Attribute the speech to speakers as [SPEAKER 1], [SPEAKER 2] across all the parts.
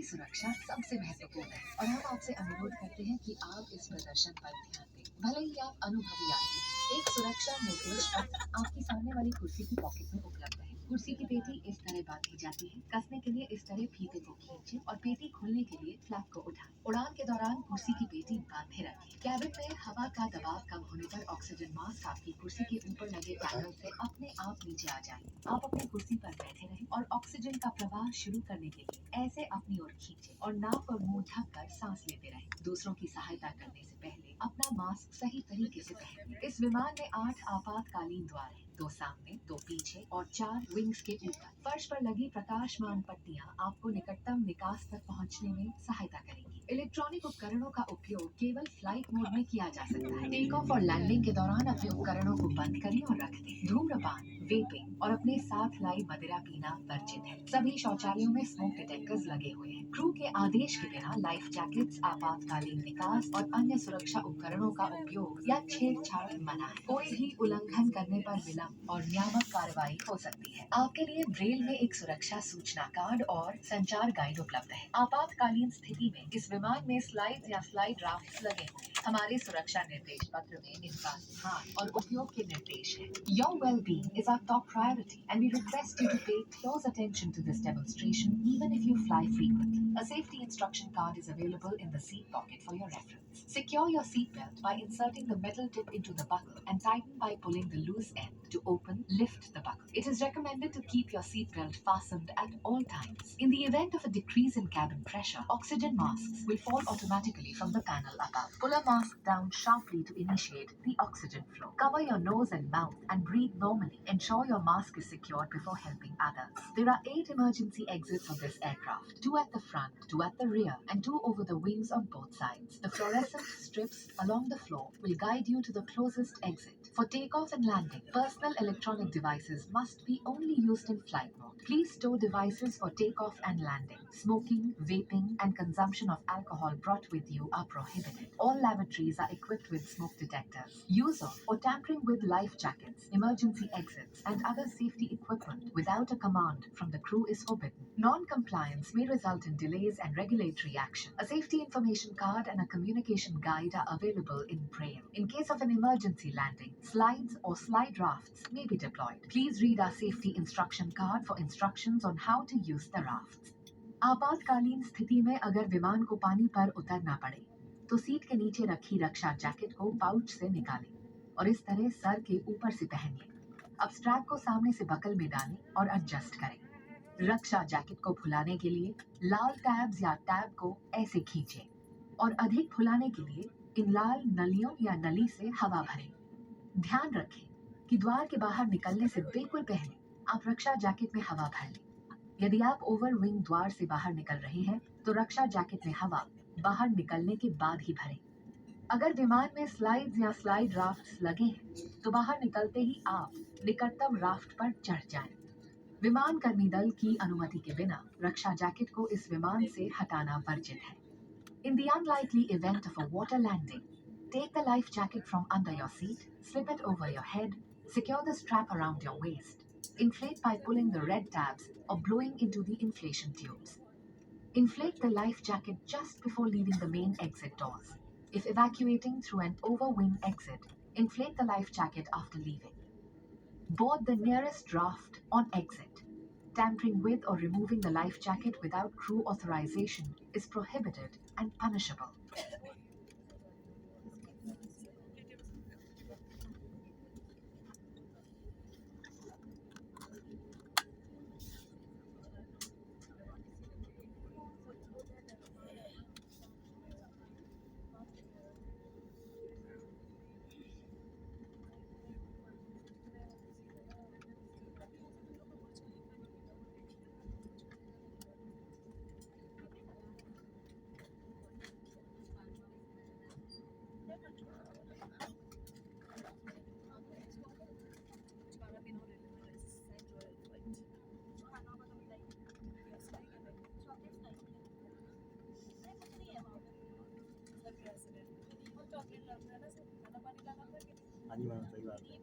[SPEAKER 1] सुरक्षा सबसे महत्वपूर्ण है और हम आपसे अनुरोध करते हैं कि आप इस प्रदर्शन पर ध्यान दें। भले ही आप अनुभवी यात्री हैं, एक सुरक्षा निर्देश पत्र आपकी सामने वाली कुर्सी की पॉकेट में उपलब्ध है। कुर्सी की पेटी इस तरह बांधी जाती है। कसने के लिए इस तरह फीते को खींचें और पेटी खोलने के लिए फ्लैप को उठाएं। उड़ान के दौरान कुर्सी की पेटी बांधे रखें। कैबिन में हवा का दबाव कम होने पर ऑक्सीजन मास्क आपकी कुर्सी के ऊपर लगे पैनल से अपने आप नीचे आ जाएंगे। आप अपनी कुर्सी पर बैठे रहें और ऑक्सीजन का प्रवाह शुरू करने के लिए ऐसे अपनी ओर खींचें और नाक और मुंह ढककर सांस लेते रहें। दूसरों की सहायता करने से पहले अपना मास्क सही तरीके से पहनें। इस विमान में 8 आपातकालीन द्वार हैं, 2 सामने, 2 पीछे और 4 विंग्स के ऊपर। फर्श पर लगी प्रकाशमान पट्टियां आपको निकटतम निकास तक पहुंचने में सहायता करेंगी। इलेक्ट्रॉनिक उपकरणों का उपयोग केवल फ्लाइट मोड में किया जा सकता है। टेक ऑफ और लैंडिंग के दौरान अपने उपकरणों को बंद करें और रख दें। धूम्रपान, वेपिंग और अपने साथ लाई मदिरा पीना वर्जित है। सभी शौचालयों में स्मोक डिटेक्टर्स लगे हुए हैं। क्रू के आदेश के बिना लाइफ जैकेट्स, आपातकालीन निकास और अन्य सुरक्षा उपकरणों का उपयोग या छेड़छाड़ मना है। कोई भी उल्लंघन करने पर विलंब और नियामक कार्रवाई हो सकती है। आपके लिए ब्रेल में एक सुरक्षा सूचना कार्ड और संचार गाइड उपलब्ध है। आपातकालीन स्थिति में इस विमान में स्लाइड्स या स्लाइड राफ्ट्स लगे हुए हैं। हमारे सुरक्षा निर्देश पत्र में इनका स्थान और उपयोग के निर्देश हैं। Your well-being is our top priority, and we request you to pay close attention to this demonstration, even if you fly frequently. A safety instruction card is available in the seat pocket for your reference. Secure your seatbelt by inserting the metal tip into the buckle and tighten by pulling the loose end. To open, lift the buckle. It is recommended to keep your seatbelt fastened at all times. In the event of a decrease in cabin pressure, oxygen masks will fall automatically from the panel above. Pull a mask down sharply to initiate the oxygen flow. Cover your nose and mouth and breathe normally. Ensure your mask is secured before helping others. There are 8 emergency exits on this aircraft, 2 at the front, 2 at the rear, and 2 over the wings on both sides. The fluorescent strips along the floor will guide you to the closest exit. For takeoff and landing, personal electronic devices must be only used in flight mode. Please store devices for takeoff and landing. Smoking, vaping, and consumption of alcohol brought with you are prohibited. All lavatories are equipped with smoke detectors. Use of or tampering with life jackets, emergency exits, and other safety equipment without a command from the crew is forbidden. Non-compliance may result in delays and regulatory action. A safety information card and a communication guide are available in Braille. In case of an emergency landing, slides or slide rafts may be deployed. Please read our safety instruction card for instructions on how to use the rafts. आपातकालीन स्थिति में अगर विमान को पानी पर उतरना पड़े तो सीट के नीचे रखी रक्षा जैकेट को पाउच से निकालें और इस तरह सर के ऊपर से पहन लें। अब स्ट्रैप को सामने से बकल में डालें और एडजस्ट करें। रक्षा जैकेट को फुलाने के लिए लाल टैब्स या टैब को ऐसे खींचें और अधिक फुलाने के लिए इन लाल नलियों या नली से हवा भरें। ध्यान रखें कि द्वार के बाहर निकलने से बिल्कुल पहले आप रक्षा जैकेट में हवा भर लें। यदि आप ओवर विंग द्वार से बाहर निकल रहे हैं तो रक्षा जैकेट में हवा बाहर निकलने के बाद ही भरें। अगर विमान में स्लाइड्स या स्लाइड राफ्ट्स लगे हैं तो बाहर निकलते ही आप निकटतम राफ्ट पर चढ़ जाएं। विमान कर्मी दल की अनुमति के बिना रक्षा जैकेट को इस विमान से हटाना वर्जित है। In the unlikely event of a water landing, take the life jacket from under your seat, slip it over your head, secure the strap around your waist, inflate by pulling the red tabs or blowing into the inflation tubes. Inflate the life jacket just before leaving the main exit doors. If evacuating through an overwing exit, inflate the life jacket after leaving. Board the nearest raft on exit. Tampering with or removing the life jacket without crew authorization is prohibited and punishable.
[SPEAKER 2] हाँ जी madam, सही बात है।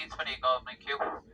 [SPEAKER 3] 一出嚟個咪 Q。